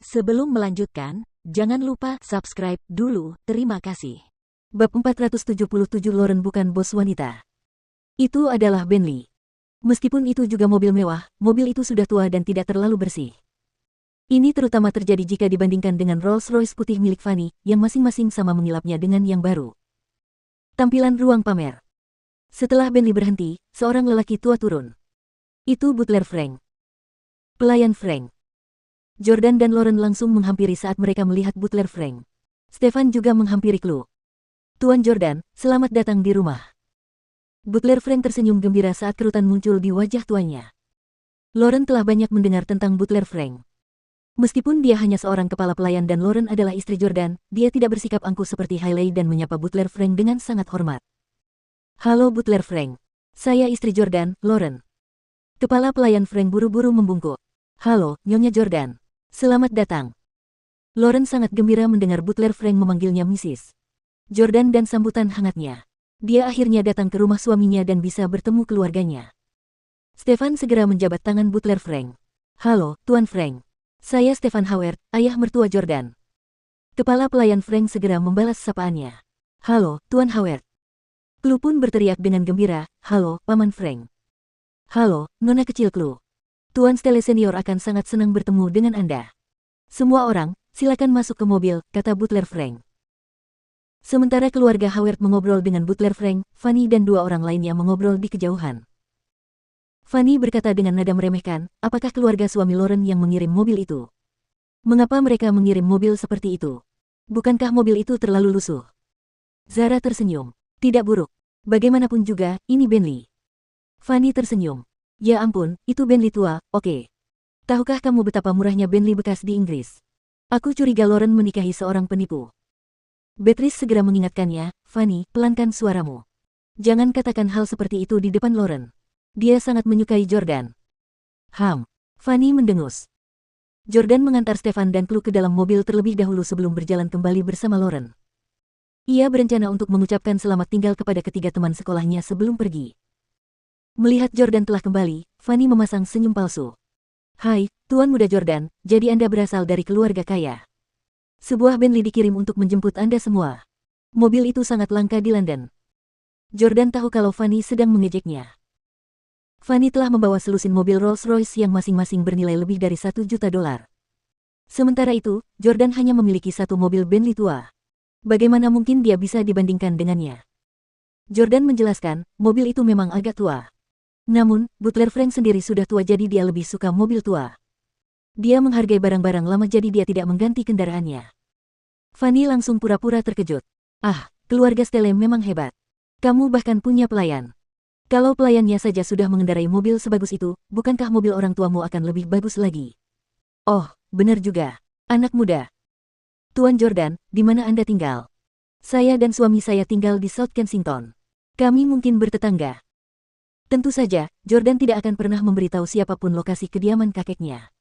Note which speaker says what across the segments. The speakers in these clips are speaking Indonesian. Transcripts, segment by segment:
Speaker 1: Sebelum melanjutkan, jangan lupa subscribe dulu, terima kasih.
Speaker 2: Bab 477 Lauren bukan bos wanita. Itu adalah Bentley. Meskipun itu juga mobil mewah, mobil itu sudah tua dan tidak terlalu bersih. Ini terutama terjadi jika dibandingkan dengan Rolls-Royce putih milik Fanny, yang masing-masing sama mengilapnya dengan yang baru. Tampilan ruang pamer. Setelah Bentley berhenti, seorang lelaki tua turun. Itu butler Frank. Pelayan Frank. Jordan dan Lauren langsung menghampiri saat mereka melihat butler Frank. Stefan juga menghampiri Chloe. Tuan Jordan, selamat datang di rumah. Butler Frank tersenyum gembira saat kerutan muncul di wajah tuannya. Lauren telah banyak mendengar tentang butler Frank. Meskipun dia hanya seorang kepala pelayan dan Lauren adalah istri Jordan, dia tidak bersikap angkuh seperti Hailey dan menyapa butler Frank dengan sangat hormat. Halo butler Frank. Saya istri Jordan, Lauren. Kepala pelayan Frank buru-buru membungkuk. Halo, Nyonya Jordan. Selamat datang. Lauren sangat gembira mendengar butler Frank memanggilnya Mrs. Jordan dan sambutan hangatnya. Dia akhirnya datang ke rumah suaminya dan bisa bertemu keluarganya. Stefan segera menjabat tangan butler Frank. Halo, Tuan Frank. Saya Stefan Howard, ayah mertua Jordan. Kepala pelayan Frank segera membalas sapaannya. Halo, Tuan Howard. Chloe pun berteriak dengan gembira, halo, Paman Frank. Halo, Nona kecil Chloe. Tuan Stelle Senior akan sangat senang bertemu dengan Anda. Semua orang, silakan masuk ke mobil, kata butler Frank. Sementara keluarga Howard mengobrol dengan butler Frank, Fanny dan dua orang lainnya mengobrol di kejauhan. Fanny berkata dengan nada meremehkan, apakah keluarga suami Lauren yang mengirim mobil itu? Mengapa mereka mengirim mobil seperti itu? Bukankah mobil itu terlalu lusuh? Zara tersenyum. Tidak buruk. Bagaimanapun juga, ini Bentley. Fanny tersenyum. Ya ampun, itu Bentley tua, oke. Tahukah kamu betapa murahnya Bentley bekas di Inggris? Aku curiga Lauren menikahi seorang penipu. Beatrice segera mengingatkannya, Fanny, pelankan suaramu. Jangan katakan hal seperti itu di depan Lauren. Dia sangat menyukai Jordan. Fanny mendengus. Jordan mengantar Stefan dan Chloe ke dalam mobil terlebih dahulu sebelum berjalan kembali bersama Lauren. Ia berencana untuk mengucapkan selamat tinggal kepada ketiga teman sekolahnya sebelum pergi. Melihat Jordan telah kembali, Fanny memasang senyum palsu. Hai, Tuan Muda Jordan, jadi Anda berasal dari keluarga kaya. Sebuah Bentley dikirim untuk menjemput Anda semua. Mobil itu sangat langka di London. Jordan tahu kalau Fanny sedang mengejeknya. Fanny telah membawa selusin mobil Rolls-Royce yang masing-masing bernilai lebih dari $1 juta. Sementara itu, Jordan hanya memiliki satu mobil Bentley tua. Bagaimana mungkin dia bisa dibandingkan dengannya? Jordan menjelaskan, mobil itu memang agak tua. Namun, butler Frank sendiri sudah tua jadi dia lebih suka mobil tua. Dia menghargai barang-barang lama jadi dia tidak mengganti kendaraannya. Fanny langsung pura-pura terkejut. Ah, keluarga Stelle memang hebat. Kamu bahkan punya pelayan. Kalau pelayannya saja sudah mengendarai mobil sebagus itu, bukankah mobil orang tuamu akan lebih bagus lagi? Oh, benar juga. Anak muda. Tuan Jordan, di mana Anda tinggal? Saya dan suami saya tinggal di South Kensington. Kami mungkin bertetangga. Tentu saja, Jordan tidak akan pernah memberitahu siapapun lokasi kediaman kakeknya.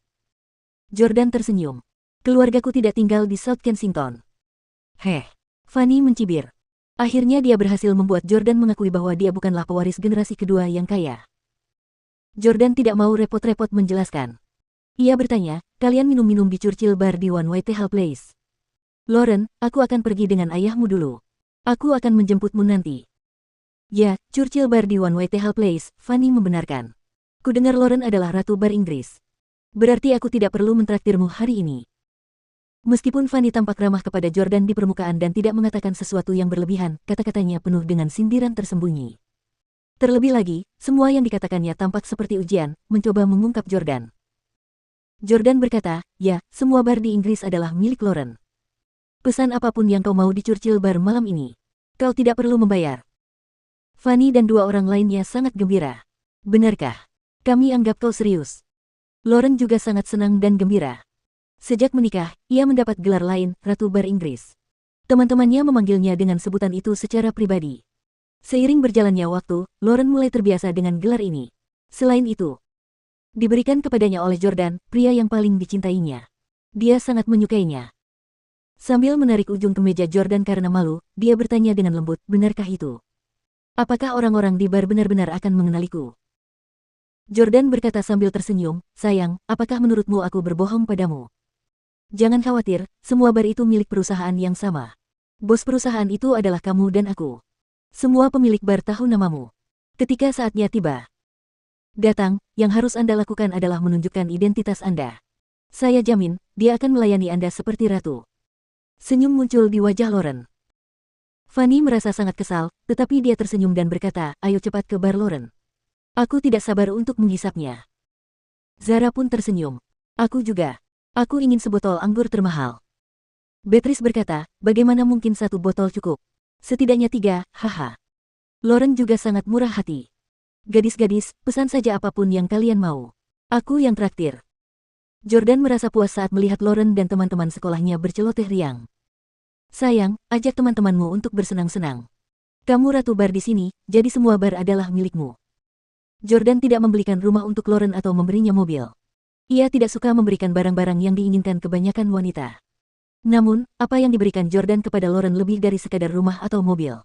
Speaker 2: Jordan tersenyum. Keluargaku tidak tinggal di South Kensington. Fanny mencibir. Akhirnya dia berhasil membuat Jordan mengakui bahwa dia bukanlah pewaris generasi kedua yang kaya. Jordan tidak mau repot-repot menjelaskan. Ia bertanya, kalian minum-minum di Churchill Bar di One Whitehall Place. Lauren, aku akan pergi dengan ayahmu dulu. Aku akan menjemputmu nanti. Ya, Churchill Bar di One Whitehall Place, Fanny membenarkan. Kudengar Lauren adalah ratu bar Inggris. Berarti aku tidak perlu mentraktirmu hari ini. Meskipun Fanny tampak ramah kepada Jordan di permukaan dan tidak mengatakan sesuatu yang berlebihan, kata-katanya penuh dengan sindiran tersembunyi. Terlebih lagi, semua yang dikatakannya tampak seperti ujian, mencoba mengungkap Jordan. Jordan berkata, ya, semua bar di Inggris adalah milik Lauren. Pesan apapun yang kau mau di Churchill Bar malam ini. Kau tidak perlu membayar. Fanny dan dua orang lainnya sangat gembira. Benarkah? Kami anggap kau serius. Lauren juga sangat senang dan gembira. Sejak menikah, ia mendapat gelar lain, Ratu Bar Inggris. Teman-temannya memanggilnya dengan sebutan itu secara pribadi. Seiring berjalannya waktu, Lauren mulai terbiasa dengan gelar ini. Selain itu, diberikan kepadanya oleh Jordan, pria yang paling dicintainya. Dia sangat menyukainya. Sambil menarik ujung kemeja Jordan karena malu, dia bertanya dengan lembut, benarkah itu? Apakah orang-orang di bar benar-benar akan mengenaliku? Jordan berkata sambil tersenyum, sayang, apakah menurutmu aku berbohong padamu? Jangan khawatir, semua bar itu milik perusahaan yang sama. Bos perusahaan itu adalah kamu dan aku. Semua pemilik bar tahu namamu. Ketika saatnya tiba, datang, yang harus Anda lakukan adalah menunjukkan identitas Anda. Saya jamin, dia akan melayani Anda seperti ratu. Senyum muncul di wajah Lauren. Fanny merasa sangat kesal, tetapi dia tersenyum dan berkata, ayo cepat ke bar Lauren. Aku tidak sabar untuk menghisapnya. Zara pun tersenyum. Aku juga. Aku ingin sebotol anggur termahal. Beatrice berkata, bagaimana mungkin 1 botol cukup? Setidaknya 3, haha. Lauren juga sangat murah hati. Gadis-gadis, pesan saja apapun yang kalian mau. Aku yang traktir. Jordan merasa puas saat melihat Lauren dan teman-teman sekolahnya berceloteh riang. Sayang, ajak teman-temanmu untuk bersenang-senang. Kamu ratu bar di sini, jadi semua bar adalah milikmu. Jordan tidak membelikan rumah untuk Lauren atau memberinya mobil. Ia tidak suka memberikan barang-barang yang diinginkan kebanyakan wanita. Namun, apa yang diberikan Jordan kepada Lauren lebih dari sekadar rumah atau mobil.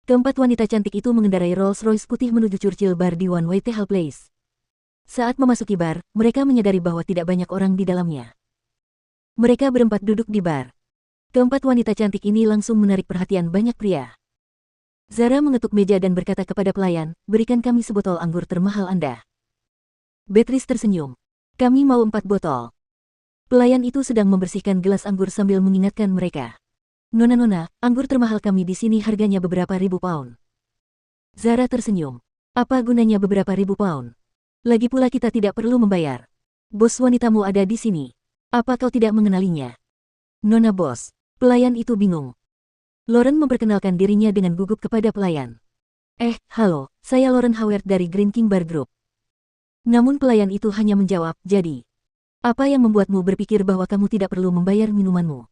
Speaker 2: Keempat wanita cantik itu mengendarai Rolls-Royce putih menuju Churchill Bar di One Whitehall Place. Saat memasuki bar, mereka menyadari bahwa tidak banyak orang di dalamnya. Mereka berempat duduk di bar. Keempat wanita cantik ini langsung menarik perhatian banyak pria. Zara mengetuk meja dan berkata kepada pelayan, berikan kami sebotol anggur termahal Anda. Beatrice tersenyum. Kami mau 4 botol. Pelayan itu sedang membersihkan gelas anggur sambil mengingatkan mereka. Nona-nona, anggur termahal kami di sini harganya beberapa ribu pound. Zara tersenyum. Apa gunanya beberapa ribu pound? Lagi pula kita tidak perlu membayar. Bos wanitamu ada di sini. Apa kau tidak mengenalinya? Nona bos. Pelayan itu bingung. Lauren memperkenalkan dirinya dengan gugup kepada pelayan. Halo, saya Lauren Howard dari Green King Bar Group. Namun pelayan itu hanya menjawab, jadi. Apa yang membuatmu berpikir bahwa kamu tidak perlu membayar minumanmu?